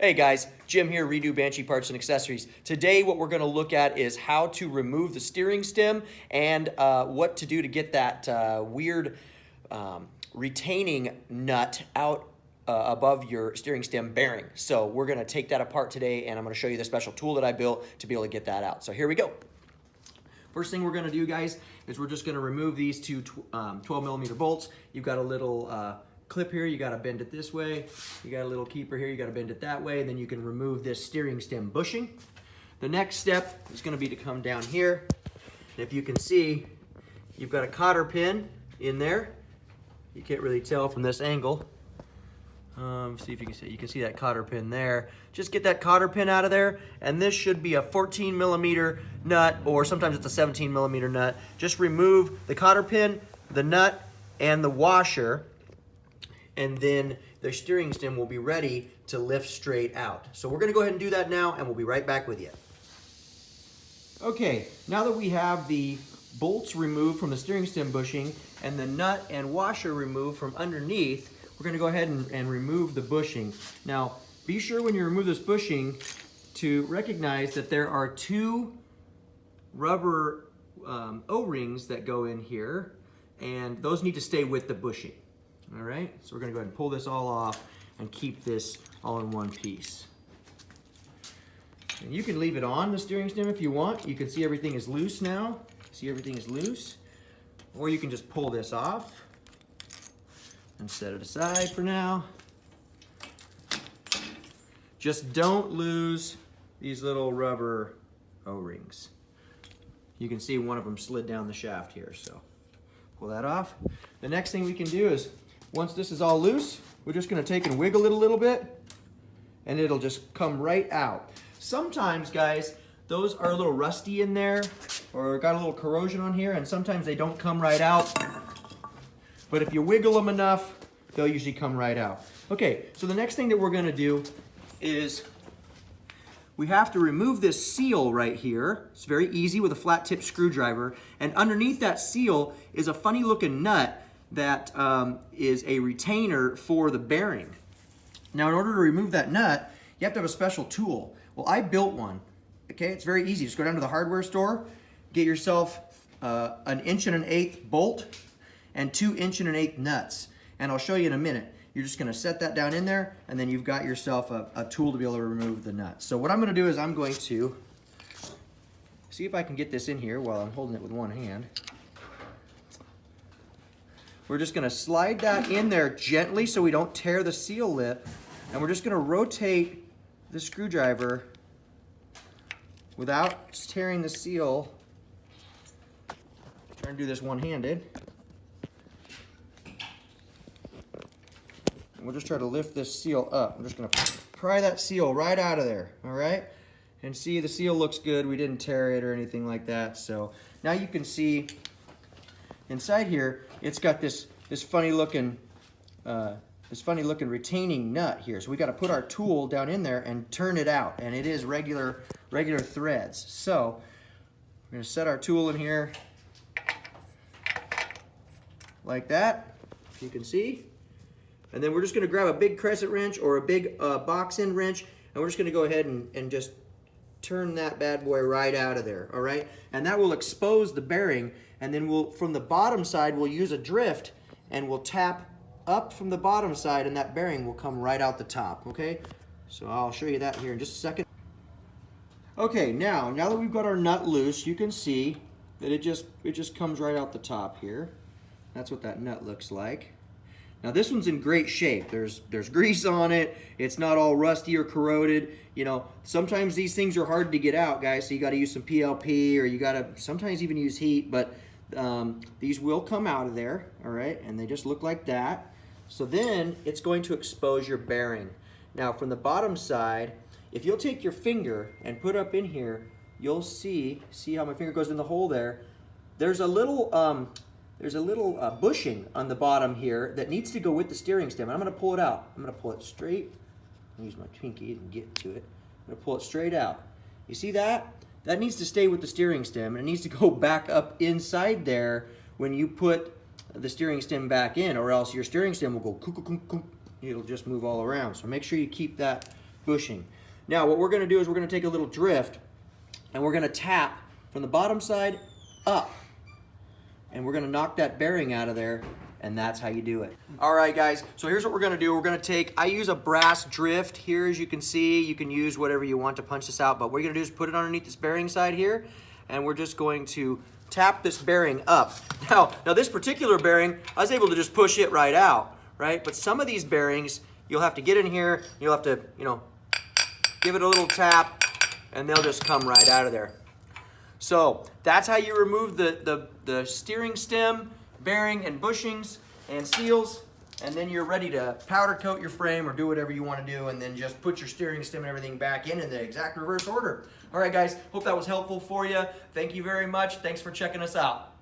Hey guys, Jim here, Redo Banshee Parts and Accessories. Today what we're going to look at is how to remove the steering stem and what to do to get that weird retaining nut out above your steering stem bearing. So we're going to take that apart today and I'm going to show you the special tool that I built to be able to get that out. So here we go. First thing we're going to do, guys, is we're just going to remove these two 12mm bolts. You've got a little clip here, you got to bend it this way. You got a little keeper here, you got to bend it that way. Then you can remove this steering stem bushing. The next step is going to be to come down here. And if you can see, you've got a cotter pin in there. You can't really tell from this angle. See if you can see. You can see that cotter pin there. Just get that cotter pin out of there, and this should be a 14mm nut, or sometimes it's a 17mm nut. Just remove the cotter pin, the nut, and the washer, and then the steering stem will be ready to lift straight out. So we're going to go ahead and do that now, and we'll be right back with you. Okay, now that we have the bolts removed from the steering stem bushing and the nut and washer removed from underneath, we're going to go ahead and remove the bushing. Now, be sure when you remove this bushing to recognize that there are two rubber O-rings that go in here, and those need to stay with the bushing. All right, so we're going to go ahead and pull this all off and keep this all in one piece. And you can leave it on the steering stem if you want. You can see everything is loose now. See, everything is loose. Or you can just pull this off and set it aside for now. Just don't lose these little rubber O-rings. You can see one of them slid down the shaft here, so pull that off. The next thing we can do is, once this is all loose, we're just going to take and wiggle it a little bit, and it'll just come right out. Sometimes, guys, those are a little rusty in there, or got a little corrosion on here, and sometimes they don't come right out. But if you wiggle them enough, they'll usually come right out. Okay, so the next thing that we're going to do is we have to remove this seal right here. It's very easy with a flat tip screwdriver. And underneath that seal is a funny looking nut that is a retainer for the bearing. Now, in order to remove that nut, you have to have a special tool. Well, I built one. Okay, it's very easy. Just go down to the hardware store, get yourself an 1 1/8" bolt and 2 1 1/8" nuts. And I'll show you in a minute. You're just going to set that down in there, and then you've got yourself a tool to be able to remove the nut. So what I'm going to do is I'm going to see if I can get this in here while I'm holding it with one hand. We're just going to slide that in there gently so we don't tear the seal lip, and we're just going to rotate the screwdriver without tearing the seal. I'm trying to do this one-handed. We'll just try to lift this seal up. I'm just going to pry that seal right out of there, all right? And see, the seal looks good. We didn't tear it or anything like that. So now you can see inside here, it's got this funny looking retaining nut here. So we got to put our tool down in there and turn it out, and it is regular threads. So we're going to set our tool in here like that, if you can see. And then we're just going to grab a big crescent wrench or a big box end wrench, and we're just going to go ahead and just turn that bad boy right out of there, all right? And that will expose the bearing, and then we'll, from the bottom side, we'll use a drift, and we'll tap up from the bottom side, and that bearing will come right out the top, okay? So I'll show you that here in just a second. Okay, now that we've got our nut loose, you can see that it just comes right out the top here. That's what that nut looks like. Now this one's in great shape. There's grease on it. It's not all rusty or corroded. You know, sometimes these things are hard to get out, guys, so you got to use some PLP, or you got to sometimes even use heat, but these will come out of there, all right? And they just look like that. So then it's going to expose your bearing. Now from the bottom side, if you'll take your finger and put up in here, you'll see how my finger goes in the hole there. There's a little bushing on the bottom here that needs to go with the steering stem. I'm going to pull it out. I'm going to pull it straight. I'll use my pinky and get to it. I'm going to pull it straight out. You see that? That needs to stay with the steering stem, and it needs to go back up inside there when you put the steering stem back in, or else your steering stem will go it'll just move all around. So make sure you keep that bushing. Now what we're going to do is we're going to take a little drift and we're going to tap from the bottom side up. And we're going to knock that bearing out of there, and that's how you do it. All right, guys, so here's what we're going to do. We're going to take, I use a brass drift here, as you can see. You can use whatever you want to punch this out, but what you're going to do is put it underneath this bearing side here, and we're just going to tap this bearing up. Now this particular bearing, I was able to just push it right out, right? But some of these bearings, you'll have to get in here, you'll have to, you know, give it a little tap, and they'll just come right out of there. So that's how you remove the steering stem, bearing, and bushings and seals, and then you're ready to powder coat your frame or do whatever you want to do, and then just put your steering stem and everything back in the exact reverse order. All right, guys, hope that was helpful for you. Thank you very much. Thanks for checking us out.